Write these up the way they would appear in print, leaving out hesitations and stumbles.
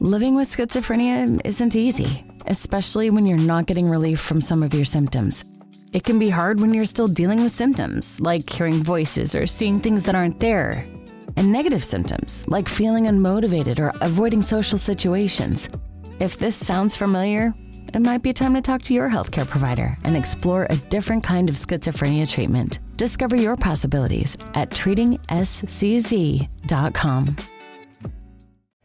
Living with schizophrenia isn't easy, especially when you're not getting relief from some of your symptoms. It can be hard when you're still dealing with symptoms, like hearing voices or seeing things that aren't there, and negative symptoms, like feeling unmotivated or avoiding social situations. If this sounds familiar, it might be time to talk to your healthcare provider and explore a different kind of schizophrenia treatment. Discover your possibilities at treatingscz.com.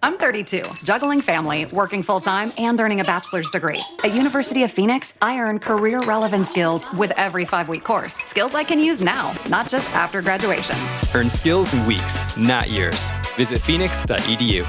I'm 32, juggling family, working full-time, and earning a bachelor's degree. At University of Phoenix, I earn career-relevant skills with every 5-week course. Skills I can use now, not just after graduation. Earn skills in weeks, not years. Visit phoenix.edu.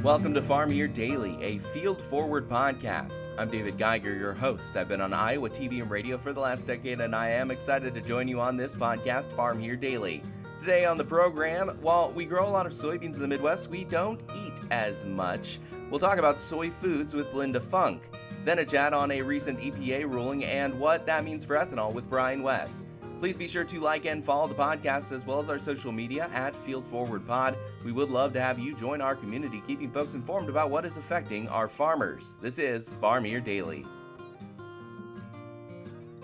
Welcome to Farm Here Daily, a field-forward podcast. I'm David Geiger, your host. I've been on Iowa TV and radio for the last decade, and I am excited to join you on this podcast, Farm Here Daily. Today on the program, while we grow a lot of soybeans in the Midwest, we don't eat as much. We'll talk about Soyfoods with Linda Funk, then a chat on a recent EPA ruling and what that means for ethanol with Brian West. Please be sure to like and follow the podcast as well as our social media at Field Forward Pod. We would love to have you join our community, keeping folks informed about what is affecting our farmers. This is Farm Here Daily.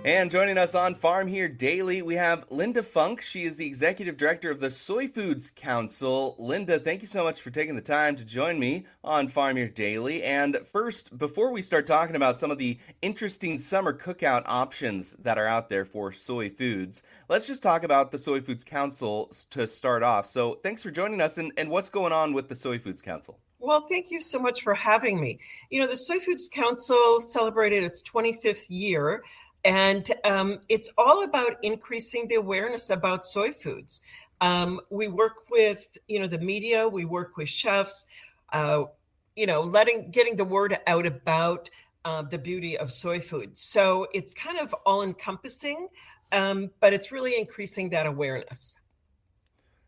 And joining us on Farm Here Daily, we have Linda Funk. She is the Executive Director of the Soyfoods Council. Linda, thank you so much for taking the time to join me on Farm Here Daily. And first, before we start talking about some of the interesting summer cookout options that are out there for soy foods, let's just talk about the Soyfoods Council to start off. So thanks for joining us, and what's going on with the Soyfoods Council? Well, thank you so much for having me. You know, the Soyfoods Council celebrated its 25th year. And it's all about increasing the awareness about soy foods. We work with, the media, we work with chefs, getting the word out about the beauty of soy food. So it's kind of all encompassing, but it's really increasing that awareness.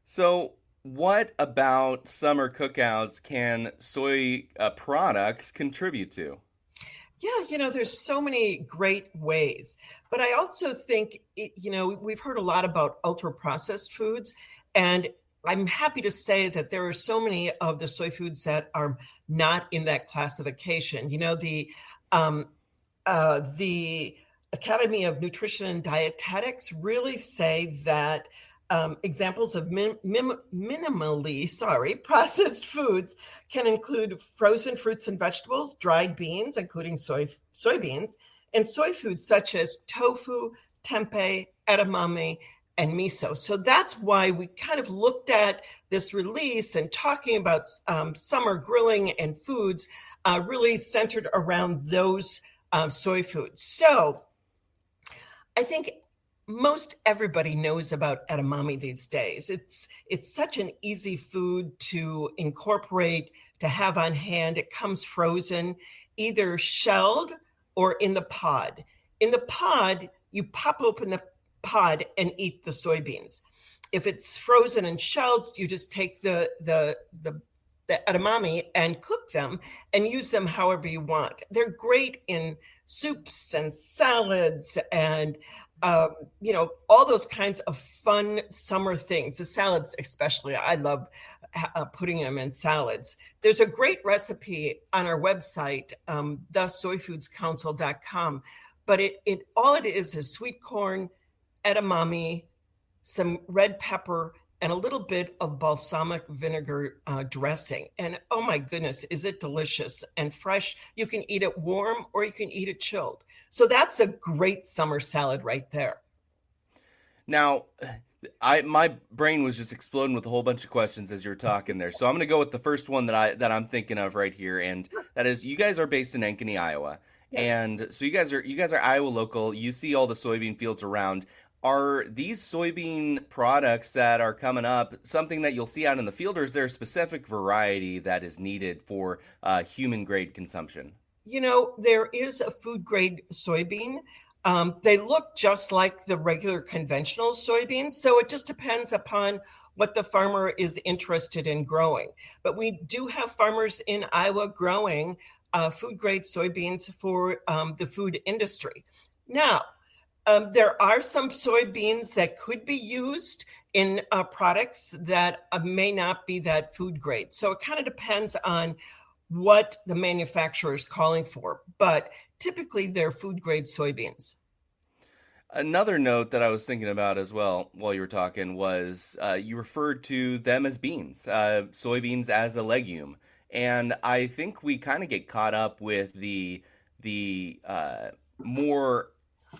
So what about summer cookouts can soy products contribute to? Yeah, there's so many great ways, but I also think, we've heard a lot about ultra processed foods, and I'm happy to say that there are so many of the soy foods that are not in that classification. The Academy of Nutrition and Dietetics really say that examples of minimally processed foods can include frozen fruits and vegetables, dried beans, including soybeans, and soy foods such as tofu, tempeh, edamame, and miso. So that's why we kind of looked at this release and talking about summer grilling and foods really centered around those soy foods. So I think most everybody knows about edamame these days. It's such an easy food to incorporate, to have on hand. It comes frozen, either shelled or in the pod. In the pod, you pop open the pod and eat the soybeans. If it's frozen and shelled, you just take the edamame and cook them and use them however you want. They're great in soups and salads and all those kinds of fun summer things. The salads especially, I love putting them in salads. There's a great recipe on our website, thesoyfoodscouncil.com, but it all it is sweet corn, edamame, some red pepper, and a little bit of balsamic vinegar dressing. And oh my goodness, is it delicious and fresh. You can eat it warm or you can eat it chilled. So that's a great summer salad right there. Now, my brain was just exploding with a whole bunch of questions as you were talking there. So I'm going to go with the first one that I'm thinking of right here. And that is, you guys are based in Ankeny, Iowa. Yes. And so you guys are Iowa local. You see all the soybean fields around. Are these soybean products that are coming up something that you'll see out in the field, or is there a specific variety that is needed for human-grade consumption? There is a food-grade soybean. They look just like the regular conventional soybeans, so it just depends upon what the farmer is interested in growing. But we do have farmers in Iowa growing food-grade soybeans for the food industry. Now, there are some soybeans that could be used in products that may not be that food grade. So it kind of depends on what the manufacturer is calling for, but typically they're food grade soybeans. Another note that I was thinking about as well while you were talking was you referred to them as beans, soybeans as a legume. And I think we kind of get caught up with the more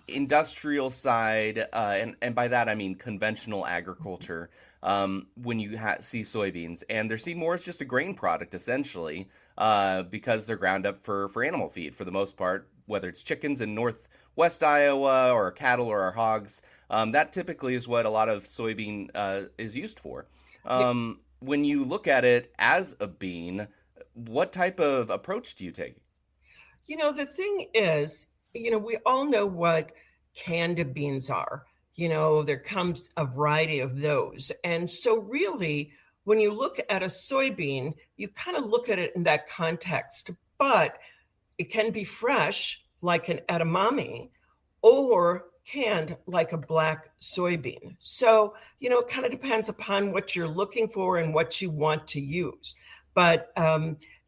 industrial side, and by that I mean conventional agriculture, when you see soybeans. And they're seen more as just a grain product, essentially, because they're ground up for animal feed for the most part, whether it's chickens in northwest Iowa or cattle or our hogs. That typically is what a lot of soybean is used for. When you look at it as a bean, what type of approach do you take? The thing is, we all know what canned beans are. There comes a variety of those. And so really, when you look at a soybean, you kind of look at it in that context, but it can be fresh like an edamame or canned like a black soybean. So, it kind of depends upon what you're looking for and what you want to use. But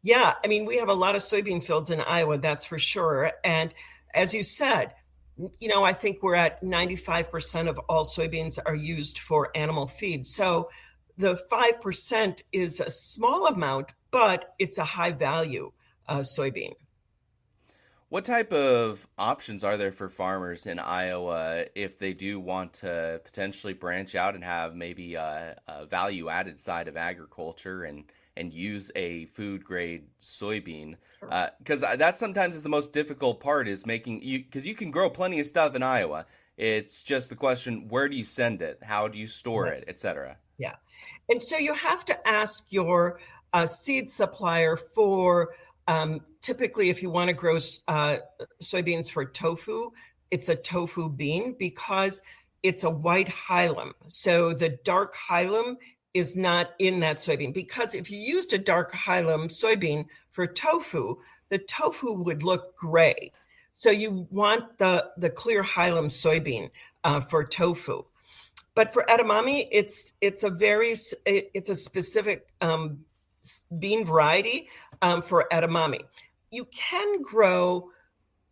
yeah, I mean, we have a lot of soybean fields in Iowa, that's for sure. And as you said, I think we're at 95% of all soybeans are used for animal feed. So the 5% is a small amount, but it's a high value soybean. What type of options are there for farmers in Iowa if they do want to potentially branch out and have maybe a value added side of agriculture and use a food grade soybean? Because that sometimes is the most difficult part, is because you can grow plenty of stuff in Iowa. It's just the question, where do you send it? How do you store it, et cetera? Yeah. And so you have to ask your seed supplier for typically, if you want to grow soybeans for tofu, it's a tofu bean because it's a white hilum. So the dark hilum is not in that soybean, because if you used a dark hilum soybean for tofu, the tofu would look gray. So you want the clear hilum soybean for tofu. But for edamame, it's a specific bean variety for edamame. You can grow,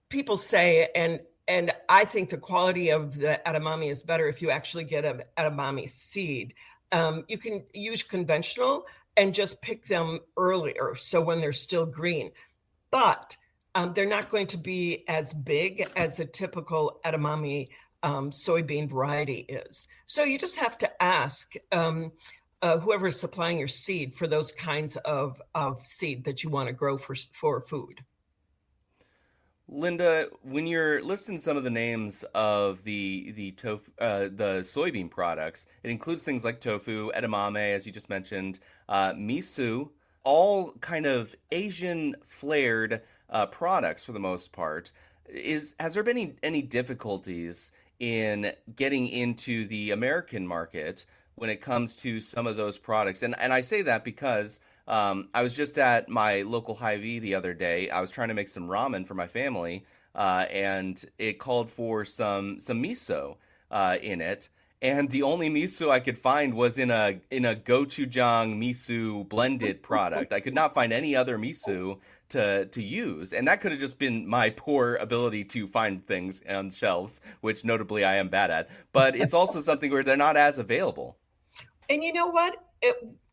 people say, and I think the quality of the edamame is better if you actually get an edamame seed. You can use conventional and just pick them earlier, so when they're still green. But they're not going to be as big as a typical edamame soybean variety is. So you just have to ask whoever is supplying your seed for those kinds of seed that you want to grow for food. Linda, when you're listing some of the names of the soybean products, it includes things like tofu, edamame, as you just mentioned, miso, all kind of Asian flared products for the most part. Has there been any difficulties in getting into the American market when it comes to some of those products? And I say that because I was just at my local Hy-Vee the other day. I was trying to make some ramen for my family, and it called for some miso in it. And the only miso I could find was in a gochujang miso blended product. I could not find any other miso to use, and that could have just been my poor ability to find things on shelves, which notably I am bad at. But it's also something where they're not as available. And you know what?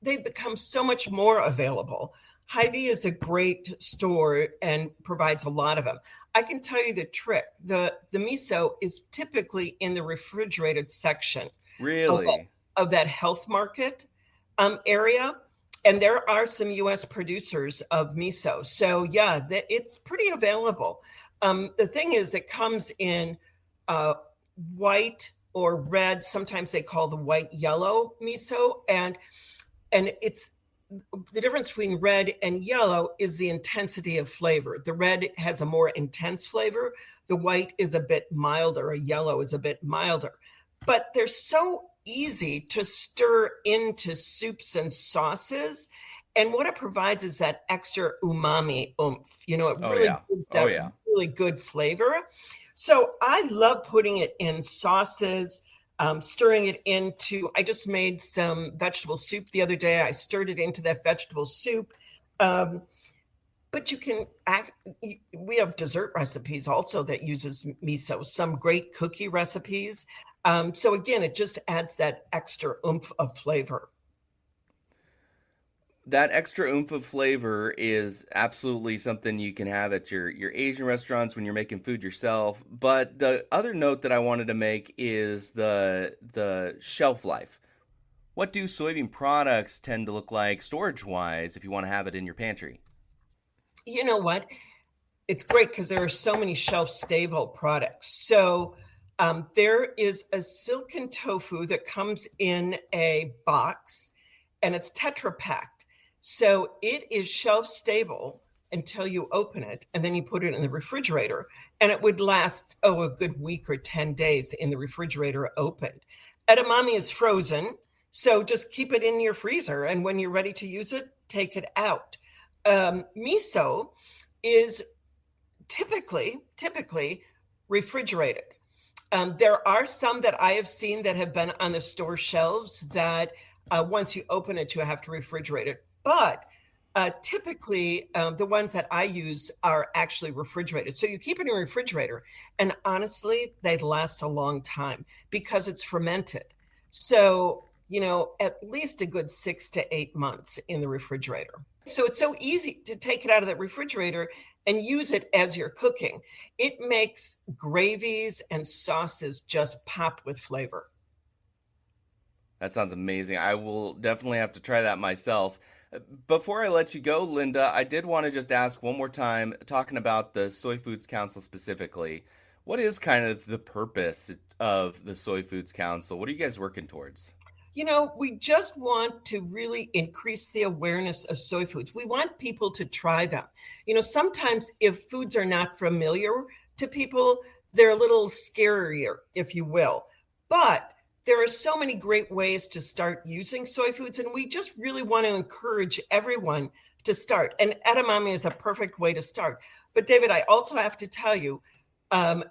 They've become so much more available. Hy-Vee is a great store and provides a lot of them. I can tell you the trick. The miso is typically in the refrigerated section. Really? Of that health market area. And there are some U.S. producers of miso. So yeah, it's pretty available. The thing is, it comes in white or red. Sometimes they call the white yellow miso. And it's the difference between red and yellow is the intensity of flavor. The red has a more intense flavor. The white is a bit milder. A yellow is a bit milder. But they're so easy to stir into soups and sauces. And what it provides is that extra umami oomph. It really gives that really good flavor. So I love putting it in sauces. stirring it into, I just made some vegetable soup the other day. I stirred it into that vegetable soup. But we have dessert recipes also that uses miso, some great cookie recipes. So again, it just adds that extra oomph of flavor. That extra oomph of flavor is absolutely something you can have at your Asian restaurants when you're making food yourself. But the other note that I wanted to make is the shelf life. What do soybean products tend to look like storage-wise if you want to have it in your pantry? You know what? It's great because there are so many shelf-stable products. So there is a silken tofu that comes in a box, and it's Tetra packed. So it is shelf-stable until you open it, and then you put it in the refrigerator, and it would last, a good week or 10 days in the refrigerator opened. Edamame is frozen, so just keep it in your freezer, and when you're ready to use it, take it out. Miso is typically refrigerated. There are some that I have seen that have been on the store shelves that once you open it, you have to refrigerate it. But typically, the ones that I use are actually refrigerated. So you keep it in a refrigerator, and honestly, they last a long time because it's fermented. So, at least a good 6 to 8 months in the refrigerator. So it's so easy to take it out of the refrigerator and use it as you're cooking. It makes gravies and sauces just pop with flavor. That sounds amazing. I will definitely have to try that myself. Before I let you go, Linda, I did want to just ask one more time, talking about the Soyfoods Council specifically. What is kind of the purpose of the Soyfoods Council? What are you guys working towards? We just want to really increase the awareness of soy foods. We want people to try them. Sometimes if foods are not familiar to people, they're a little scarier, if you will. But there are so many great ways to start using soy foods, and we just really want to encourage everyone to start. And edamame is a perfect way to start. But David, I also have to tell you,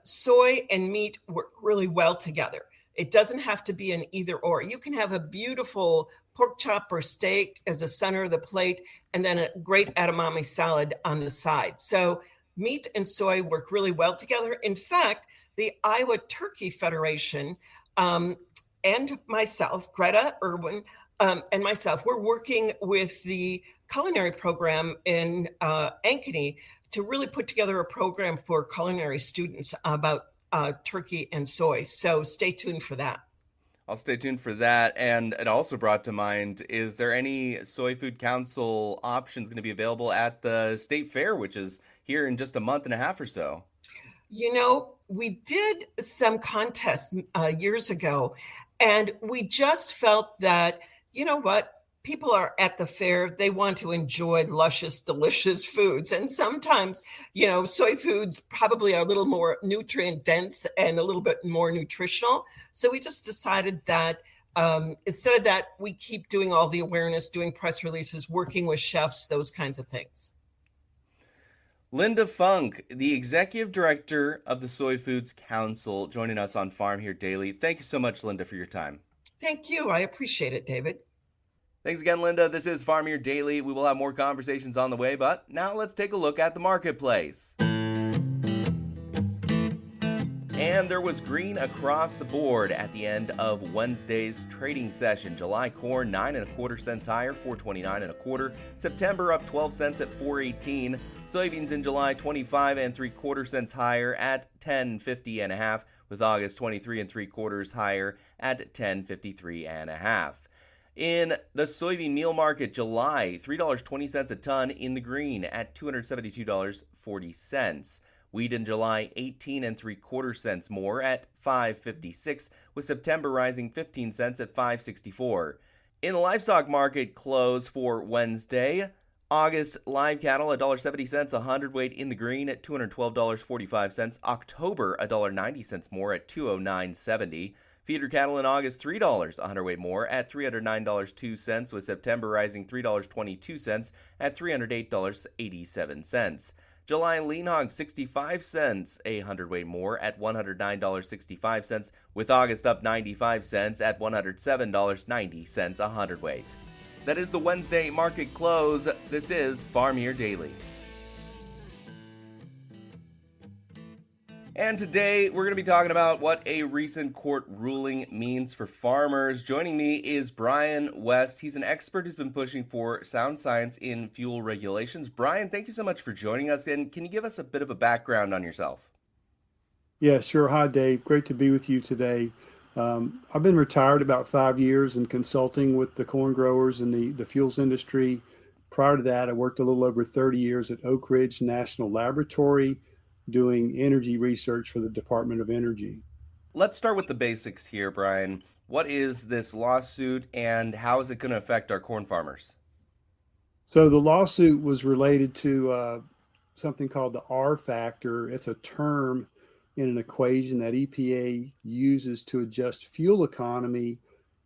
soy and meat work really well together. It doesn't have to be an either or. You can have a beautiful pork chop or steak as a center of the plate, and then a great edamame salad on the side. So meat and soy work really well together. In fact, the Iowa Turkey Federation and myself, Greta Irwin, and myself, we're working with the culinary program in Ankeny to really put together a program for culinary students about turkey and soy. So stay tuned for that. I'll stay tuned for that. And it also brought to mind, is there any Soy Food Council options going to be available at the state fair, which is here in just a month and a half or so? We did some contests years ago, and we just felt that, people are at the fair, they want to enjoy luscious, delicious foods. And sometimes, soy foods probably are a little more nutrient dense and a little bit more nutritional. So we just decided that instead of that, we keep doing all the awareness, doing press releases, working with chefs, those kinds of things. Linda Funk, the executive director of the Soy Foods Council, joining us on Farm Here Daily. Thank you so much, Linda, for your time. Thank you. I appreciate it, David. Thanks again, Linda. This is Farm Here Daily. We will have more conversations on the way, but now let's take a look at the marketplace. And there was green across the board at the end of Wednesday's trading session. July corn 9 1/4 cents higher, 4.29 1/4. September up 12 cents at 4.18. Soybeans in July 25 3/4 cents higher at 10.50 1/2, with August 23 3/4 higher at 10.53 1/2. In the soybean meal market, July, $3.20 a ton in the green at $272.40. Wheat in July, 18 3/4 cents more at $5.56, with September rising 15 cents at $5.64. In the livestock market close for Wednesday, August live cattle $1.70 a hundredweight in the green at $212.45. October $1.90 more at $209.70. Feeder cattle in August $3 a hundredweight more at $309.02, with September rising $3.22 at $308.87. July lean hog 65 cents a hundredweight more at $109.65, with August up 95 cents at $107.90 a hundredweight. That is the Wednesday market close. This is Farm Here Daily. And today we're going to be talking about what a recent court ruling means for farmers. Joining me is Brian West. He's an expert who's been pushing for sound science in fuel regulations. Brian, thank you so much for joining us. And can you give us a bit of a background on yourself? Yeah, sure. Hi, Dave. Great to be with you today. I've been retired about 5 years and consulting with the corn growers and the fuels industry. Prior to that, I worked a little over 30 years at Oak Ridge National Laboratory, doing energy research for the Department of Energy. Let's start with the basics here, Brian. What is this lawsuit and how is it going to affect our corn farmers? So the lawsuit was related to something called the R factor. It's a term in an equation that EPA uses to adjust fuel economy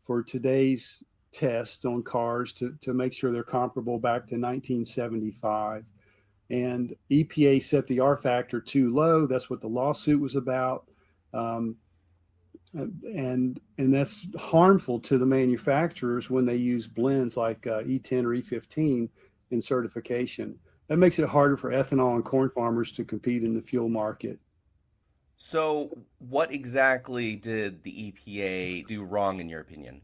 for today's tests on cars to make sure they're comparable back to 1975. And EPA set the R factor too low. That's what the lawsuit was about. And that's harmful to the manufacturers when they use blends like E10 or E15 in certification. That makes it harder for ethanol and corn farmers to compete in the fuel market. So what exactly did the EPA do wrong in your opinion?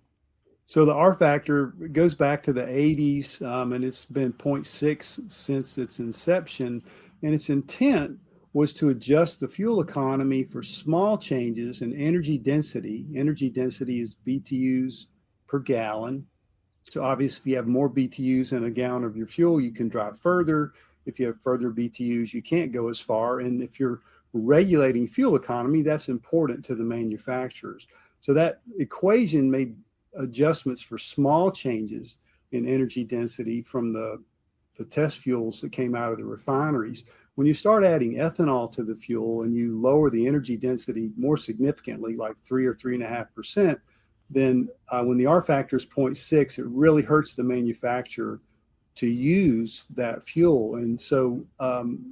So the R factor goes back to the 80s, and it's been 0.6 since its inception. And its intent was to adjust the fuel economy for small changes in energy density. Energy density is BTUs per gallon. So obviously, if you have more BTUs in a gallon of your fuel, you can drive further. If you have further BTUs, you can't go as far. And if you're regulating fuel economy, that's important to the manufacturers. So that equation made adjustments for small changes in energy density from the test fuels that came out of the refineries. When you start adding ethanol to the fuel and you lower the energy density more significantly, like 3 or 3.5%, then when the R factor is 0.6, it really hurts the manufacturer to use that fuel. And so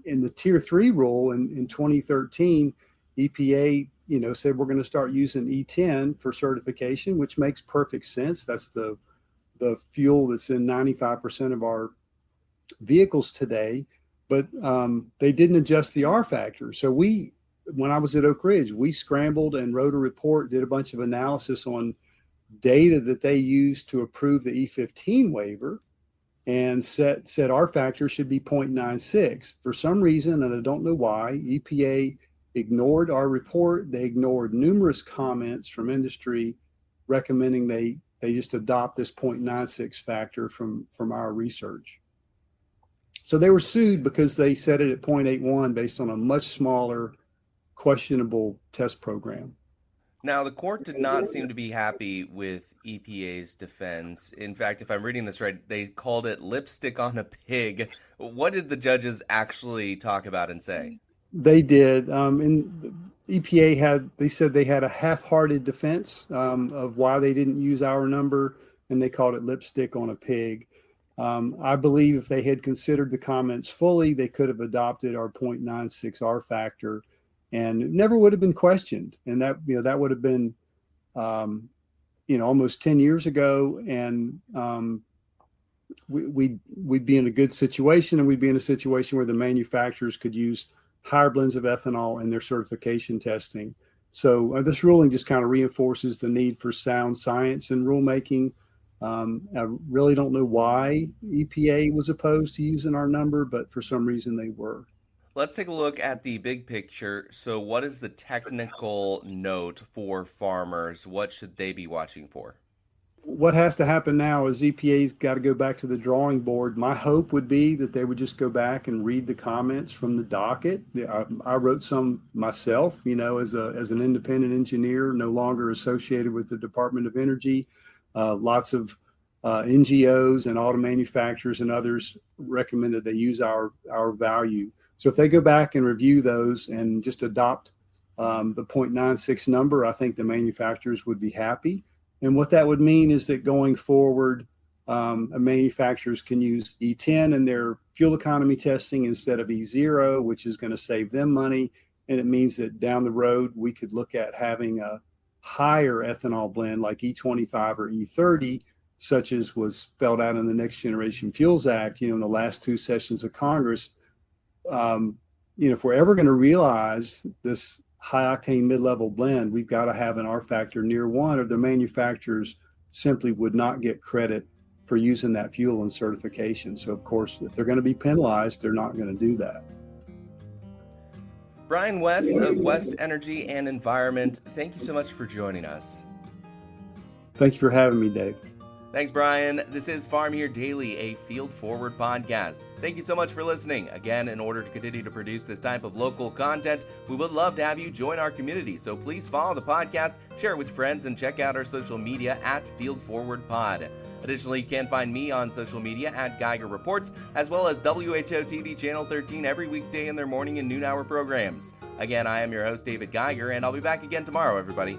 in the Tier 3 rule in 2013, EPA said we're going to start using E10 for certification, which makes perfect sense. That's the fuel that's in 95% of our vehicles today, but they didn't adjust the R factor. So when I was at Oak Ridge, we scrambled and wrote a report, did a bunch of analysis on data that they used to approve the E15 waiver, and said R factor should be 0.96. For some reason, and I don't know why, EPA ignored our report. They ignored numerous comments from industry recommending they just adopt this 0.96 factor from our research. So they were sued because they set it at 0.81 based on a much smaller, questionable test program. Now, the court did not seem to be happy with EPA's defense. In fact, if I'm reading this right, they called it lipstick on a pig. What did the judges actually talk about and say? They did. And EPA they said they had a half-hearted defense of why they didn't use our number, and they called it lipstick on a pig. I believe if they had considered the comments fully, they could have adopted our 0.96 R factor, and it never would have been questioned. And that would have been, almost 10 years ago, and we'd be in a good situation, and we'd be in a situation where the manufacturers could use higher blends of ethanol in their certification testing. So this ruling just kind of reinforces the need for sound science in rulemaking. I really don't know why EPA was opposed to using our number, but for some reason they were. Let's take a look at the big picture. So what is the technical note for farmers? What should they be watching for? What has to happen now is EPA's got to go back to the drawing board. My hope would be that they would just go back and read the comments from the docket. I wrote some myself, as an independent engineer, no longer associated with the Department of Energy. Lots of NGOs and auto manufacturers and others recommended they use our value. So if they go back and review those and just adopt the 0.96 number, I think the manufacturers would be happy. And what that would mean is that going forward, manufacturers can use E10 in their fuel economy testing instead of E0, which is going to save them money. And it means that down the road, we could look at having a higher ethanol blend like E25 or E30, such as was spelled out in the Next Generation Fuels Act, in the last two sessions of Congress. If we're ever going to realize this high octane mid-level blend, we've got to have an R factor near 1, or the manufacturers simply would not get credit for using that fuel in certification. So of course, if they're going to be penalized, they're not going to do that. Brian West of West Energy and Environment, thank you so much for joining us. Thank you for having me, Dave. Thanks, Brian. This is Farm Here Daily, a Field Forward podcast. Thank you so much for listening. Again, in order to continue to produce this type of local content, we would love to have you join our community. So please follow the podcast, share it with friends, and check out our social media at Field Forward Pod. Additionally, you can find me on social media at Geiger Reports, as well as WHO TV Channel 13 every weekday in their morning and noon hour programs. Again, I am your host, David Geiger, and I'll be back again tomorrow, everybody.